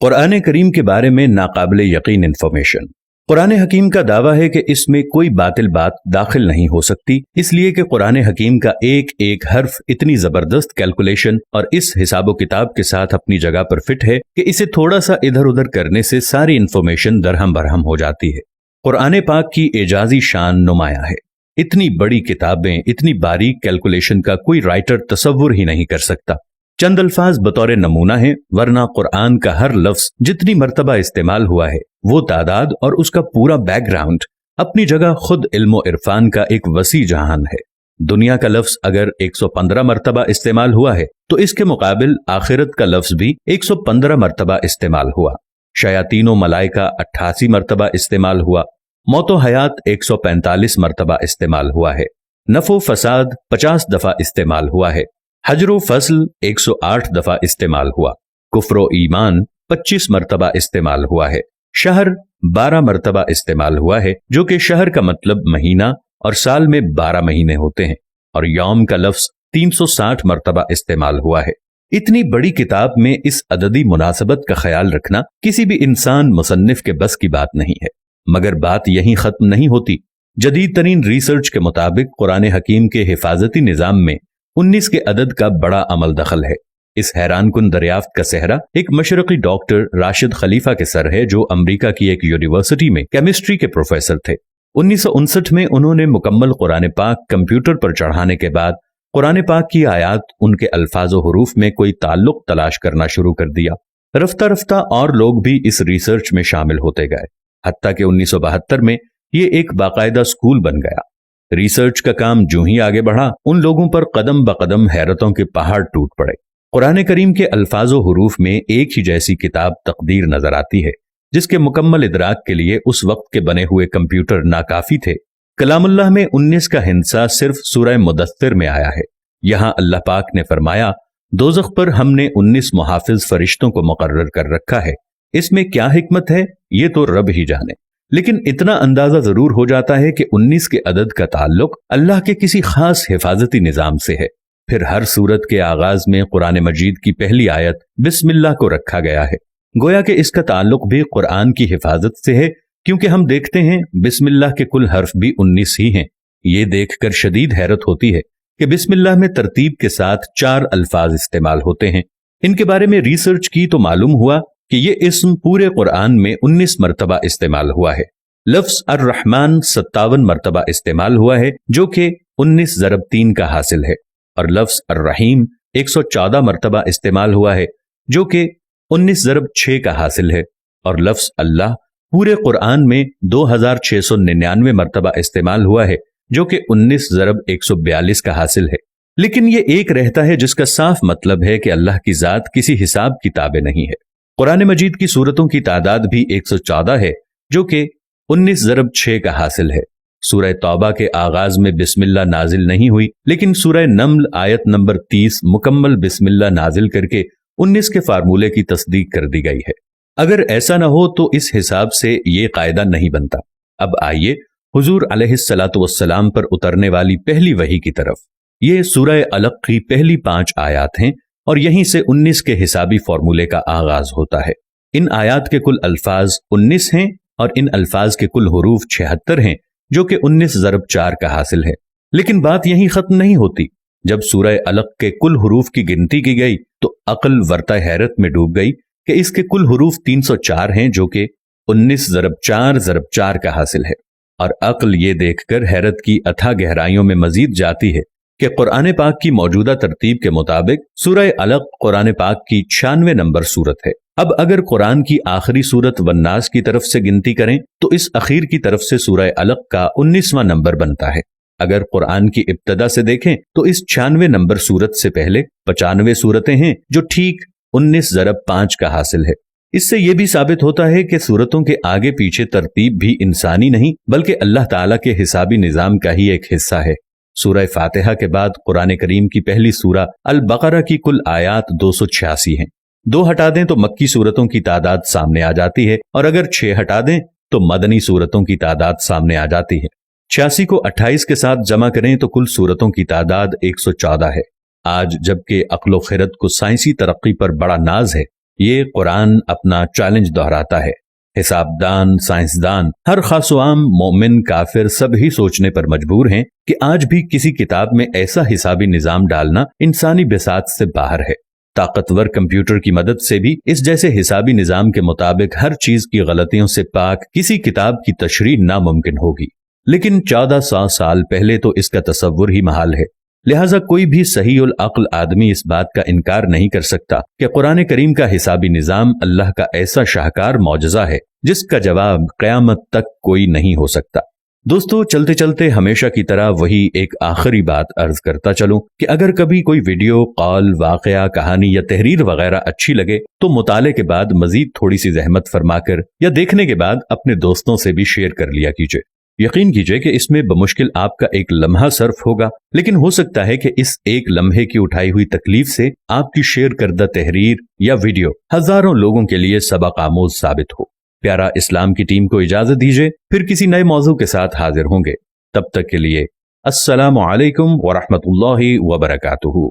कुरान करीम के बारे में नाकाबिल यकीन इंफॉर्मेशन। कुरान हकीम का दावा है कि इसमें कोई बातिल बात दाखिल नहीं हो सकती, इसलिए कि कुरान हकीम का एक एक हर्फ इतनी जबरदस्त कैलकुलेशन और इस हिसाबो किताब के साथ अपनी जगह पर फिट है कि इसे थोड़ा सा इधर उधर करने से सारी इंफॉर्मेशन दरहम बरहम हो जाती है। कुरान पाक की एजाजी शान नुमाया है। इतनी बड़ी किताबें, इतनी बारीक कैलकुलेशन का कोई राइटर तसव्वुर ही नहीं कर सकता। चंद अल्फाज बतौर नमूना है, वरना कुरान का हर लफ्ज जितनी मर्तबा इस्तेमाल हुआ है वो तादाद और उसका पूरा बैकग्राउंड अपनी जगह खुद इल्म इरफान का एक वसी जहान है। दुनिया का लफ्ज अगर 115 मर्तबा इस्तेमाल हुआ है तो इसके मुकाबिल आखिरत का लफ्ज भी 115 मर्तबा इस्तेमाल हुआ। शयातीनो मलाइका 88 मर्तबा इस्तेमाल हुआ। मौतो हयात 145 मर्तबा इस्तेमाल हुआ है। नफो फसाद 50 दफा इस्तेमाल हुआ है। हजरो फसल 108 दफा इस्तेमाल हुआ। कुफ्रो ईमान 25 मर्तबा इस्तेमाल हुआ है। शहर 12 मर्तबा इस्तेमाल हुआ है, जो कि शहर का मतलब महीना और साल में 12 महीने होते हैं। और यौम का लफ्ज 360 मर्तबा इस्तेमाल हुआ है। इतनी बड़ी किताब में इस अददी मुनासबत का ख्याल रखना किसी भी इंसान मुसन्निफ के बस की बात नहीं है। मगर बात यहीं खत्म नहीं होती। जदीद तरीन रिसर्च के मुताबिक कुरान हकीम के हिफाजती निजाम में 19 के अदद का बड़ा अमल दखल है। इस हैरान कुन दरियाफ्त का सेहरा एक मशरकी डॉक्टर राशिद खलीफा के सर है, जो अमेरिका की एक यूनिवर्सिटी में केमिस्ट्री के प्रोफेसर थे। 1959 में उन्होंने मुकम्मल कुरान पाक कंप्यूटर पर चढ़ाने के बाद कुरान पाक की आयात, उनके अल्फाजो हरूफ में कोई ताल्लुक तलाश करना शुरू कर दिया। रफ्ता रफ्ता और लोग भी इस रिसर्च में शामिल होते गए, हत्ता कि 1972 में ये एक बाकायदा स्कूल बन गया। रिसर्च का काम जो ही आगे बढ़ा, उन लोगों पर कदम ब कदम हैरतों के पहाड़ टूट पड़े। कुरान करीम के अल्फाजो हुरूफ में एक ही जैसी किताब तकदीर नजर आती है, जिसके मुकम्मल इदराक के लिए उस वक्त के बने हुए कंप्यूटर नाकाफी थे। कलामुल्लाह में 19 का हिस्सा सिर्फ सूरह मुदस्सिर में आया है। यहाँ अल्लाह पाक ने फरमाया, दोज़ख पर हमने 19 मुहाफिज फरिश्तों को मुकर्रर कर रखा है। इसमें क्या हिकमत है ये तो रब ही जाने, लेकिन इतना अंदाजा जरूर हो जाता है कि 19 के अदद का ताल्लुक अल्लाह के किसी खास हिफाजती निजाम से है। फिर हर सूरत के आगाज में कुरान मजीद की पहली आयत बिस्मिल्लाह को रखा गया है, गोया कि इसका ताल्लुक भी कुरान की हिफाजत से है, क्योंकि हम देखते हैं बिस्मिल्लाह के कुल हर्फ भी 19 ही हैं। ये देखकर शदीद हैरत होती है कि बिस्मिल्लाह में तरतीब के साथ 4 अल्फाज इस्तेमाल होते हैं। इनके बारे में रिसर्च की तो मालूम हुआ कि ये इस्म पूरे कुरान में 19 मर्तबा इस्तेमाल हुआ है। लफ्ज अर्रहमान 57 मर्तबा इस्तेमाल हुआ है, जो कि 19 ज़रब 3 का हासिल है। और लफ्ज अर्रहीम 114 मर्तबा इस्तेमाल हुआ है, जो कि 19 ज़रब 6 का हासिल है। और लफ्ज अल्लाह पूरे कुरान में 2699 मर्तबा इस्तेमाल हुआ है, जो कि 19 ज़रब 142 का हासिल है। लेकिन ये एक रहता है जिसका साफ मतलब है कि अल्लाह की जात किसी हिसाब किताबे नहीं है। कुरान मजीद की सूरतों की तादाद भी 114 है, जो कि 19 ज़रब 6 का हासिल है। सूरह तौबा के आगाज में बिस्मिल्लाह नाजिल नहीं हुई, लेकिन सूरह नम्ल आयत नंबर 30 मुकम्मल बिस्मिल्लाह नाजिल करके 19 के फार्मूले की तस्दीक कर दी गई है। अगर ऐसा न हो तो इस हिसाब से ये कायदा नहीं बनता। अब आइए हुजूर अलैहिस्सलातु वस्सलाम पर उतरने वाली पहली वही की तरफ। ये सूरह अलक की पहली 5 आयात हैं और यहीं से 19 के हिसाबी फार्मूले का आगाज होता है। इन आयात के कुल अल्फाज 19 हैं और इन अल्फाज के कुल हुरूफ 76 हैं, जो कि 19 ज़रब 4 का हासिल है। लेकिन बात यहीं खत्म नहीं होती। जब सूरह अलक के कुल हुरूफ की गिनती की गई तो अक्ल वर्ता हैरत में डूब गई कि इसके कुल हुरूफ 304 हैं, जो कि 19 ज़रब 4 ज़रब 4 का हासिल है। और अक्ल ये देखकर हैरत की अथाह गहराइयों में मजीद जाती है कि कुरान पाक की मौजूदा तरतीब के मुताबिक सूरह अलक कुरान पाक की 96 नंबर सूरत है। अब अगर कुरान की आखिरी सूरत वन्नास की तरफ से गिनती करें तो इस अखीर की तरफ से सूरह अलक का 19वां नंबर बनता है। अगर कुरान की इब्तदा से देखें तो इस 96 नंबर सूरत से पहले 95 सूरतें हैं, जो ठीक 19 ज़रब 5 का हासिल है। इससे यह भी साबित होता है कि सूरतों के आगे पीछे तरतीब भी इंसानी नहीं बल्कि अल्लाह ताला के हिसाबी निजाम का ही एक हिस्सा है। सूरह फातिहा के बाद कुरान करीम की पहली सूरह अल बकरा की कुल आयात 286 हैं। 2 हटा दें तो मक्की सूरतों की तादाद सामने आ जाती है, और अगर 6 हटा दें तो मदनी सूरतों की तादाद सामने आ जाती है। 86 को 28 के साथ जमा करें तो कुल सूरतों की तादाद 114 है। आज जबकि अक्ल व खिरत को साइंसी तरक्की पर बड़ा नाज है, یہ قرآن اپنا چیلنج دہراتا ہے۔ حسابدان، سائنسدان، ہر خاص و عام مومن، کافر سب ہی سوچنے پر مجبور ہیں کہ آج بھی کسی کتاب میں ایسا حسابی نظام ڈالنا انسانی بساط سے باہر ہے۔ طاقتور کمپیوٹر کی مدد سے بھی اس جیسے حسابی نظام کے مطابق ہر چیز کی غلطیوں سے پاک کسی کتاب کی تشریح ناممکن ہوگی، لیکن 1400 سال پہلے تو اس کا تصور ہی محال ہے۔ لہٰذا کوئی بھی صحیح العقل آدمی اس بات کا انکار نہیں کر سکتا کہ قرآن کریم کا حسابی نظام اللہ کا ایسا شاہکار معجزہ ہے جس کا جواب قیامت تک کوئی نہیں ہو سکتا۔ دوستو، چلتے چلتے ہمیشہ کی طرح وہی ایک آخری بات عرض کرتا چلوں کہ اگر کبھی کوئی ویڈیو، قول، واقعہ، کہانی یا تحریر وغیرہ اچھی لگے تو مطالعے کے بعد مزید تھوڑی سی زحمت فرما کر یا دیکھنے کے بعد اپنے دوستوں سے بھی شیئر کر لیا کیجیے۔ یقین کیجیے کہ اس میں بمشکل آپ کا ایک لمحہ صرف ہوگا، لیکن ہو سکتا ہے کہ اس ایک لمحے کی اٹھائی ہوئی تکلیف سے آپ کی شیئر کردہ تحریر یا ویڈیو ہزاروں لوگوں کے لیے سبق آموز ثابت ہو۔ پیارا اسلام کی ٹیم کو اجازت دیجیے، پھر کسی نئے موضوع کے ساتھ حاضر ہوں گے۔ تب تک کے لیے السلام علیکم ورحمۃ اللہ وبرکاتہ۔